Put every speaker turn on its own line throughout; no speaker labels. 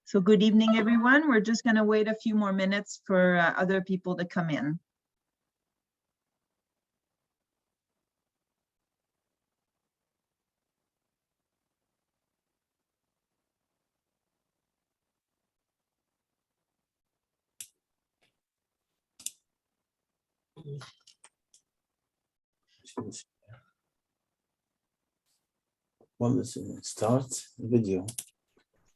So good evening, everyone. We're just going to wait a few more minutes for other people to come in.
One is start the video.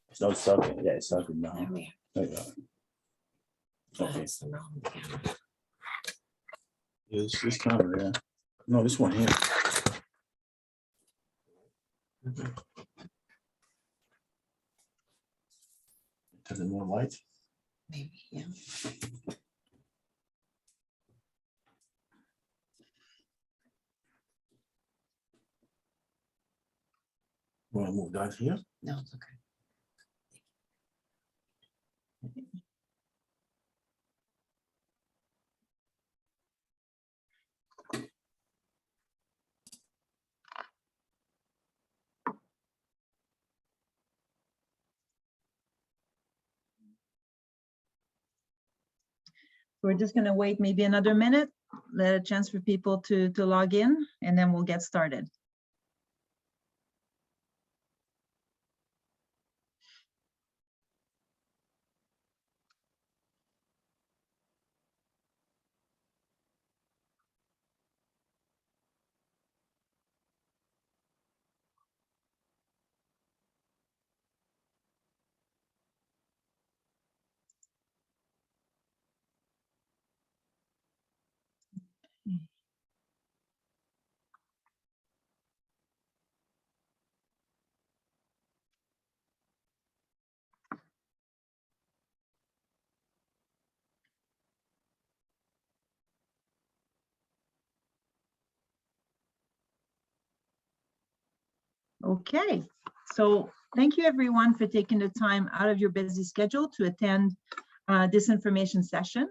It's not starting. Yeah, it's started now. There you go. Okay. Use this camera, yeah. No, this one here. Has it more light?
Maybe, yeah.
Want to move that here?
No, it's okay.
We're just going to wait maybe another minute, let a chance for people to log in, and then we'll get started. Okay, so thank you everyone for taking the time out of your busy schedule to attend this information session.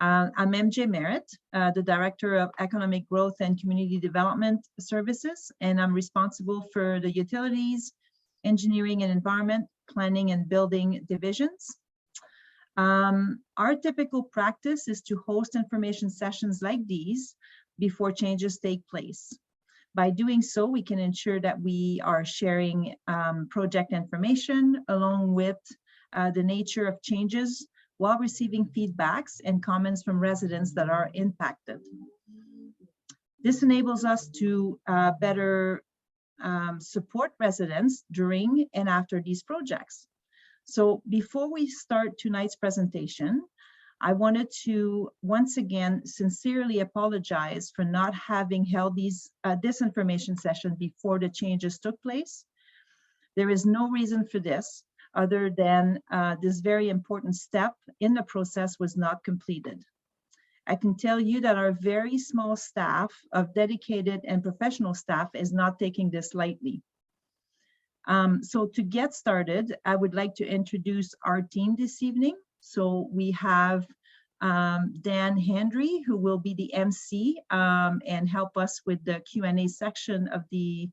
I'm MJ Merritt, the Director of Economic Growth and Community Development Services, and I'm responsible for the Utilities, Engineering and Environment, Planning and Building divisions. Our typical practice is to host information sessions like these before changes take place. By doing so, we can ensure that we are sharing project information along with the nature of changes while receiving feedbacks and comments from residents that are impacted. This enables us to better support residents during and after these projects. So before we start tonight's presentation, I wanted to once again sincerely apologize for not having held this information session before the changes took place. There is no reason for this other than this very important step in the process was not completed. I can tell you that our very small staff of dedicated and professional staff is not taking this lightly. So to get started, I would like to introduce our team this evening. So we have Dan Hendry, who will be the MC and help us with the Q&A section of the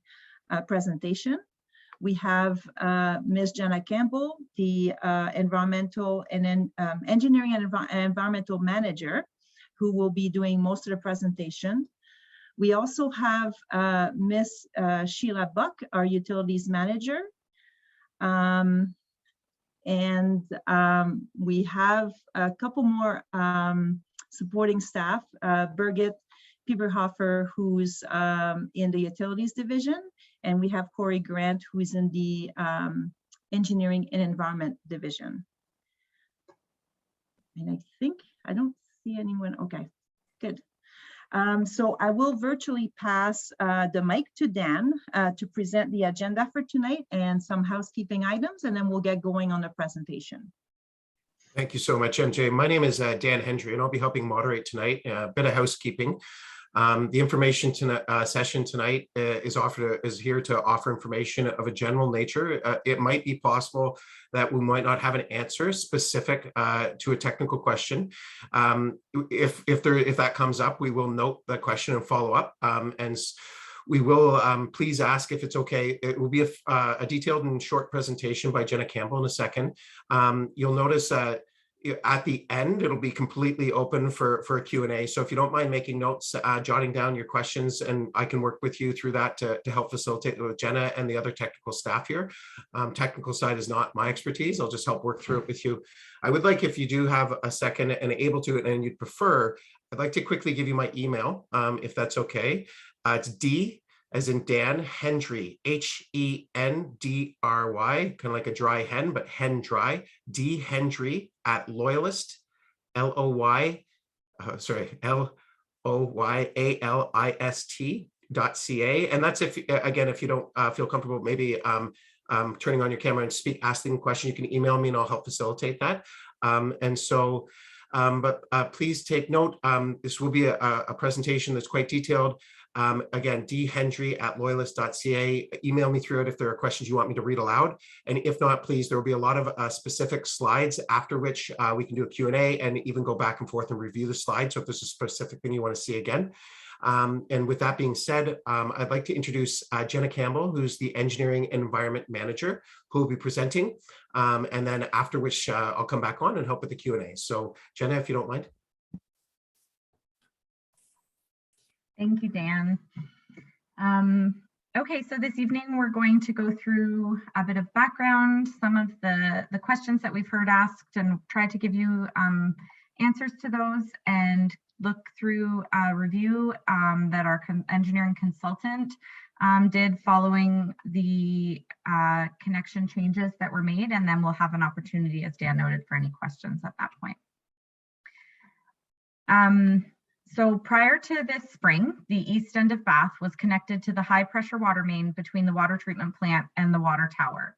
presentation. We have Ms. Jenna Campbell, the Environmental and Engineering and Environmental Manager, who will be doing most of the presentation. We also have Ms. Sheila Buck, our Utilities Manager. We have a couple more supporting staff, Birgit Pieberhofer, who's in the Utilities Division, and we have Corey Grant, who's in the Engineering and Environment Division. And I think, I don't see anyone, okay, good. So I will virtually pass the mic to Dan to present the agenda for tonight and some housekeeping items, and then we'll get going on the presentation.
Thank you so much, MJ. My name is Dan Hendry, and I'll be helping moderate tonight. A bit of housekeeping. The information session tonight is here to offer information of a general nature. It might be possible that we might not have an answer specific to a technical question. If that comes up, we will note the question and follow up. And we will please ask if it's okay. It will be a detailed and short presentation by Jenna Campbell in a second. You'll notice at the end, it'll be completely open for a Q&A. So if you don't mind making notes, jotting down your questions, and I can work with you through that to help facilitate with Jenna and the other technical staff here. Technical side is not my expertise. I'll just help work through it with you. I would like, if you do have a second and able to, and you'd prefer, I'd like to quickly give you my email, if that's okay. It's D as in Dan Hendry, Hendry, kind of like a dry hen, but Hendry, D Hendry at Loyalist, LOYALIST.ca. And that's if, again, if you don't feel comfortable, maybe turning on your camera and asking a question, you can email me and I'll help facilitate that. Please take note, this will be a presentation that's quite detailed. Again, dhendry@loyalist.ca. Email me through it if there are questions you want me to read aloud. And if not, please, there will be a lot of specific slides after which we can do a Q&A and even go back and forth and review the slides. So if there's a specific thing you want to see again. And with that being said, I'd like to introduce Jenna Campbell, who's the Engineering and Environment Manager, who will be presenting. And then after which I'll come back on and help with the Q&A. So Jenna, if you don't mind.
Thank you, Dan. Okay, so this evening we're going to go through a bit of background, some of the questions that we've heard asked, and try to give you answers to those, and look through a review that our engineering consultant did following the connection changes that were made, and then we'll have an opportunity, as Dan noted, for any questions at that point. So prior to this spring, the east end of Bath was connected to the high pressure water main between the water treatment plant and the water tower.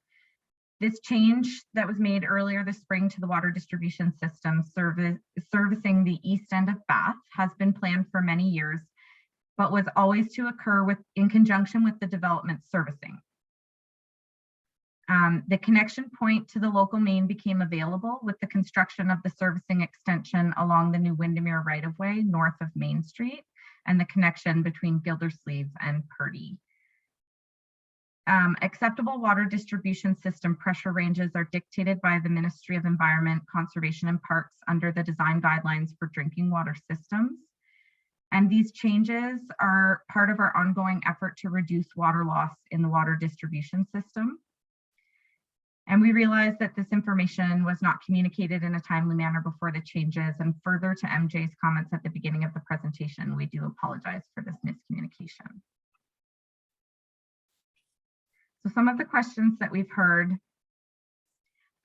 This change that was made earlier this spring to the water distribution system servicing the east end of Bath has been planned for many years, but was always to occur in conjunction with the development servicing. The connection point to the local main became available with the construction of the servicing extension along the new Windermere right-of-way north of Main Street and the connection between Gildersleeve and Purdy. Acceptable water distribution system pressure ranges are dictated by the Ministry of Environment, Conservation and Parks under the design guidelines for drinking water systems. And these changes are part of our ongoing effort to reduce water loss in the water distribution system. And we realized that this information was not communicated in a timely manner before the changes. And further to MJ's comments at the beginning of the presentation, we do apologize for this miscommunication. So some of the questions that we've heard,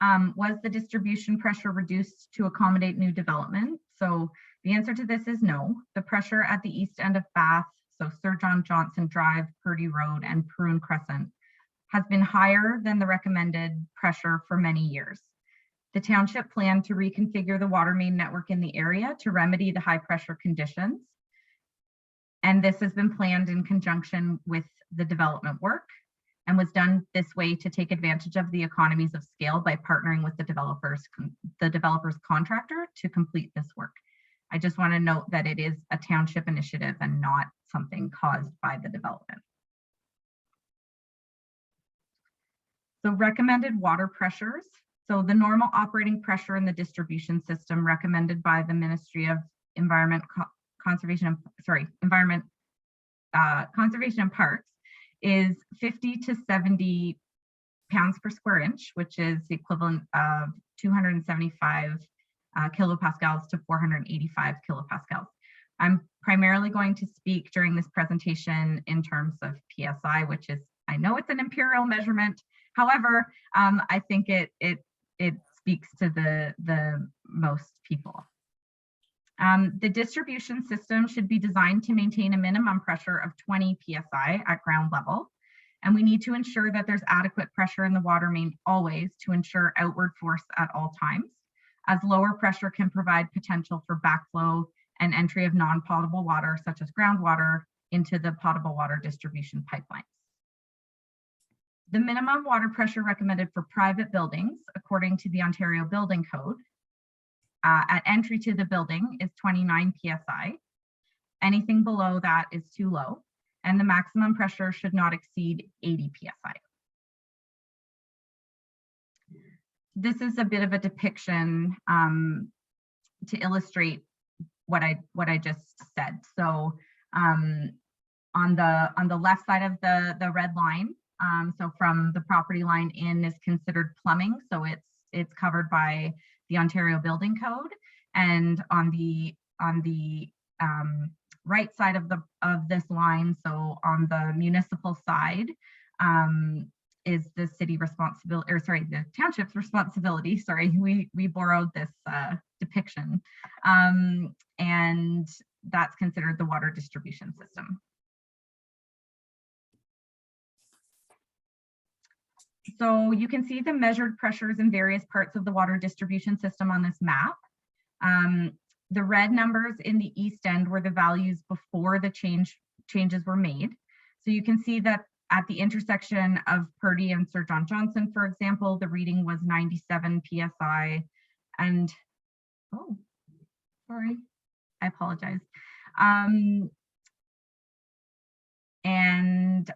was the distribution pressure reduced to accommodate new development? So the answer to this is no. The pressure at the east end of Bath, so Sir John Johnson Drive, Purdy Road, and Prune Crescent, has been higher than the recommended pressure for many years. The township planned to reconfigure the water main network in the area to remedy the high pressure conditions. And this has been planned in conjunction with the development work and was done this way to take advantage of the economies of scale by partnering with the developer's contractor to complete this work. I just want to note that it is a township initiative and not something caused by the development. So recommended water pressures. So the normal operating pressure in the distribution system recommended by the Ministry of Environment, Conservation and Parks is 50 to 70 pounds per square inch, which is the equivalent of 275 kilopascals to 485 kilopascals. I'm primarily going to speak during this presentation in terms of PSI, which is, I know it's an imperial measurement. However, I think it speaks to the most people. The distribution system should be designed to maintain a minimum pressure of 20 psi at ground level. And we need to ensure that there's adequate pressure in the water main always to ensure outward force at all times, as lower pressure can provide potential for backflow and entry of non-potable water, such as groundwater, into the potable water distribution pipelines. The minimum water pressure recommended for private buildings, according to the Ontario Building Code, at entry to the building is 29 psi. Anything below that is too low. and the maximum pressure should not exceed 80 psi. This is a bit of a depiction to illustrate what I just said. So on the left side of the red line, so from the property line in is considered plumbing, so it's covered by the Ontario Building Code, and on the right side of this line, so on the municipal side, is the city responsibility, or sorry, the township's responsibility. Sorry, we borrowed this depiction, and that's considered the water distribution system. So you can see the measured pressures in various parts of the water distribution system on this map. The red numbers in the east end were the values before the changes were made. So you can see that at the intersection of Purdy and Sir John Johnson, for example, the reading was 97 psi, and oh, sorry, I apologize. And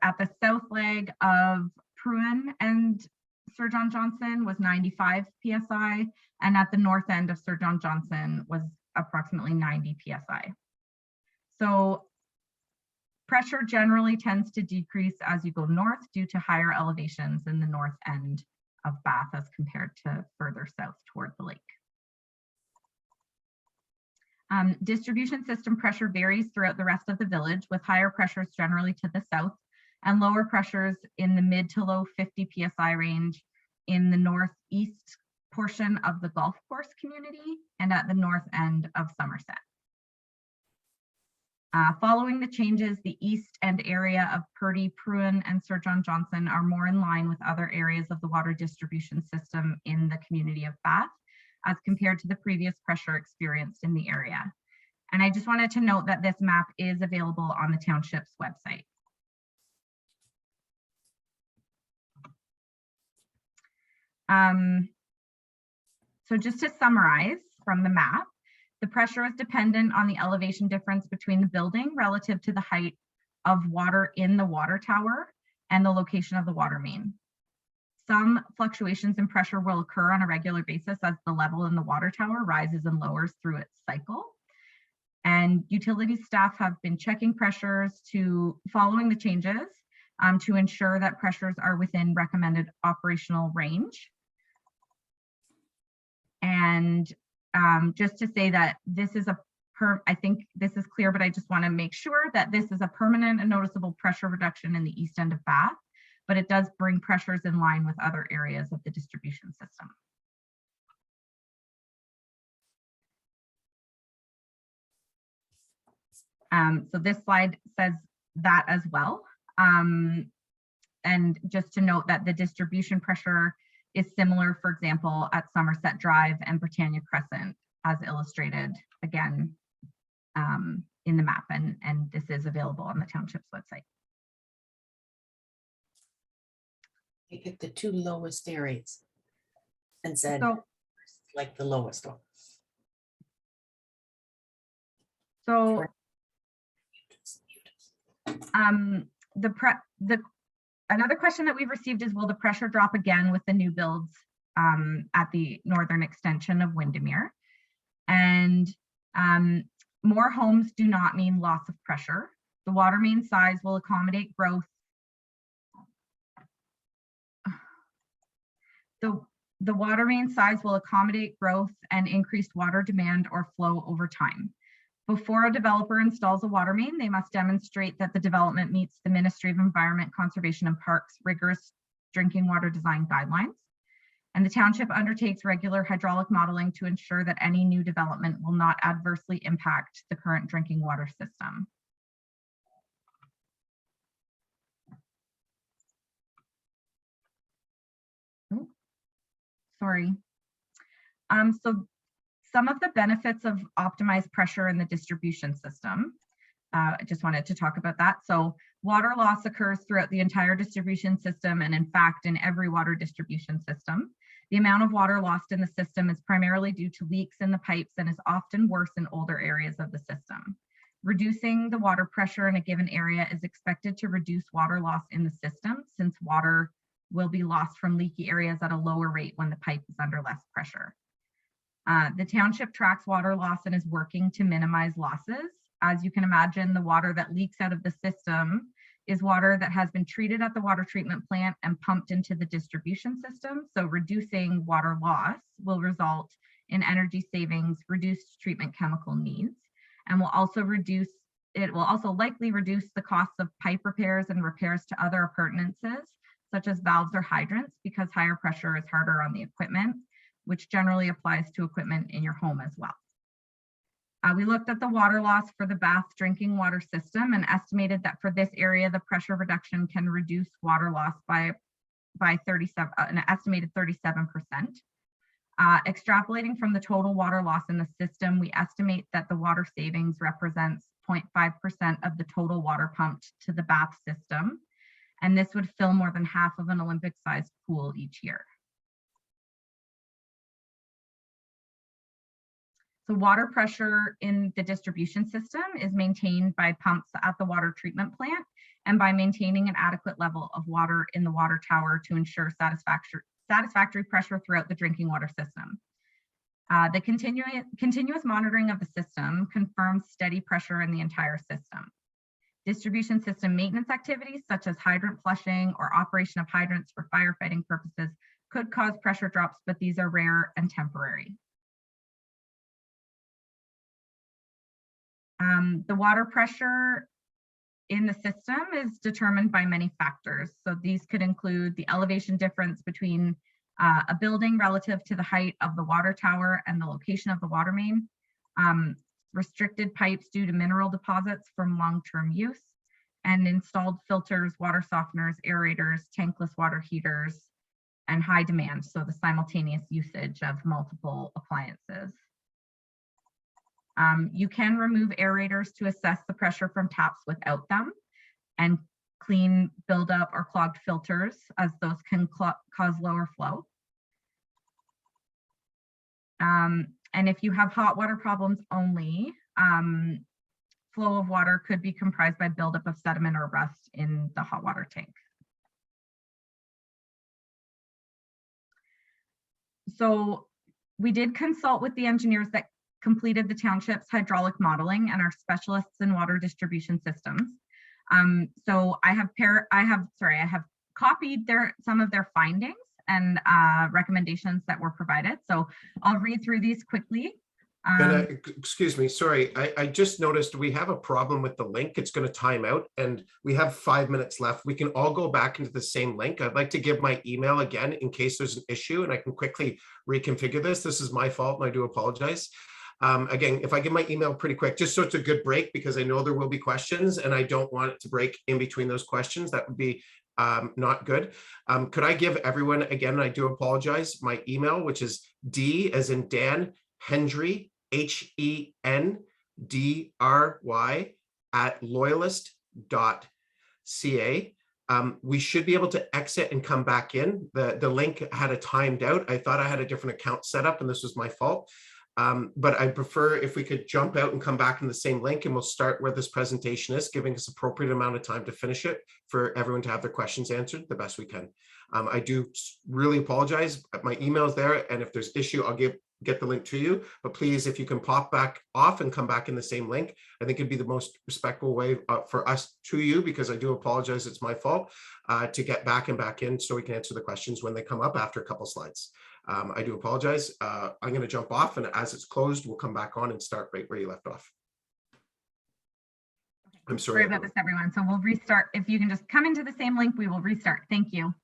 at the south leg of Pruin and Sir John Johnson was 95 psi, and at the north end of Sir John Johnson was approximately 90 psi. So pressure generally tends to decrease as you go north due to higher elevations in the north end of Bath as compared to further south toward the lake. Distribution system pressure varies throughout the rest of the village, with higher pressures generally to the south and lower pressures in the mid to low 50 psi range in the northeast portion of the golf course community and at the north end of Somerset. Following the changes, the east end area of Purdy, Pruin, and Sir John Johnson are more in line with other areas of the water distribution system in the community of Bath as compared to the previous pressure experienced in the area. And I just wanted to note that this map is available on the township's website. So just to summarize from the map, the pressure is dependent on the elevation difference between the building relative to the height of water in the water tower and the location of the water main. Some fluctuations in pressure will occur on a regular basis as the level in the water tower rises and lowers through its cycle. And utility staff have been checking pressures following the changes to ensure that pressures are within recommended operational range. And just to say that this is I think this is clear, but I just want to make sure that this is a permanent and noticeable pressure reduction in the east end of Bath, but it does bring pressures in line with other areas of the distribution system. So this slide says that as well. And just to note that the distribution pressure is similar, for example, at Somerset Drive and Britannia Crescent, as illustrated again in the map, and this is available on the township's website.
You picked the two lowest areas and said
So,
like the lowest one.
so another question that we've received is, will the pressure drop again with the new builds at the northern extension of Windermere? And more homes do not mean loss of pressure. The water main size will accommodate growth. The water main size will accommodate growth and increased water demand or flow over time. Before a developer installs a water main, they must demonstrate that the development meets the Ministry of Environment, Conservation and Parks rigorous drinking water design guidelines. And the township undertakes regular hydraulic modeling to ensure that any new development will not adversely impact the current drinking water system. Oh, sorry. So some of the benefits of optimized pressure in the distribution system. I just wanted to talk about that. So water loss occurs throughout the entire distribution system, and in fact, in every water distribution system. The amount of water lost in the system is primarily due to leaks in the pipes and is often worse in older areas of the system. Reducing the water pressure in a given area is expected to reduce water loss in the system, since water will be lost from leaky areas at a lower rate when the pipe is under less pressure. The township tracks water loss and is working to minimize losses. As you can imagine, the water that leaks out of the system is water that has been treated at the water treatment plant and pumped into the distribution system. So reducing water loss will result in energy savings, reduced treatment chemical needs, and will also likely reduce the costs of pipe repairs and repairs to other appurtenances, such as valves or hydrants, because higher pressure is harder on the equipment, which generally applies to equipment in your home as well. We looked at the water loss for the Bath drinking water system and estimated that for this area, the pressure reduction can reduce water loss by an estimated 37%. Extrapolating from the total water loss in the system, we estimate that the water savings represents 0.5% of the total water pumped to the Bath system. And this would fill more than half of an Olympic-sized pool each year. So water pressure in the distribution system is maintained by pumps at the water treatment plant and by maintaining an adequate level of water in the water tower to ensure satisfactory pressure throughout the drinking water system. The continuous monitoring of the system confirms steady pressure in the entire system. Distribution system maintenance activities such as hydrant flushing or operation of hydrants for firefighting purposes could cause pressure drops, but these are rare and temporary. The water pressure in the system is determined by many factors. So these could include the elevation difference between a building relative to the height of the water tower and the location of the water main, restricted pipes due to mineral deposits from long-term use, and installed filters, water softeners, aerators, tankless water heaters, and high demand, so the simultaneous usage of multiple appliances. You can remove aerators to assess the pressure from taps without them, and clean buildup or clogged filters, as those can cause lower flow. And if you have hot water problems only, flow of water could be comprised by buildup of sediment or rust in the hot water tank. So we did consult with the engineers that completed the township's hydraulic modeling and are specialists in water distribution systems. So I have copied some of their findings and recommendations that were provided. So I'll read through these quickly.
Excuse me, sorry, I just noticed we have a problem with the link. It's going to time out and we have 5 minutes left. We can all go back into the same link. I'd like to give my email again in case there's an issue and I can quickly reconfigure this. This is my fault and I do apologize. Again, if I give my email pretty quick, just so it's a good break, because I know there will be questions and I don't want it to break in between those questions. That would be not good. Could I give everyone, again, I do apologize, my email, which is D as in Dan, Hendry, HENDRY @loyalist.ca. We should be able to exit and come back in. The link had a timed out. I thought I had a different account set up and this was my fault. But I prefer if we could jump out and come back in the same link, and we'll start where this presentation is, giving us appropriate amount of time to finish it for everyone to have their questions answered the best we can. I do really apologize. My email is there, and if there's issue, I'll get the link to you. But please, if you can pop back off and come back in the same link, I think it'd be the most respectful way for us to you, because I do apologize, it's my fault, to get back in so we can answer the questions when they come up after a couple slides. I do apologize. I'm going to jump off, and as it's closed, we'll come back on and start right where you left off. I'm sorry
about this, everyone. So we'll restart. If you can just come into the same link, we will restart. Thank you.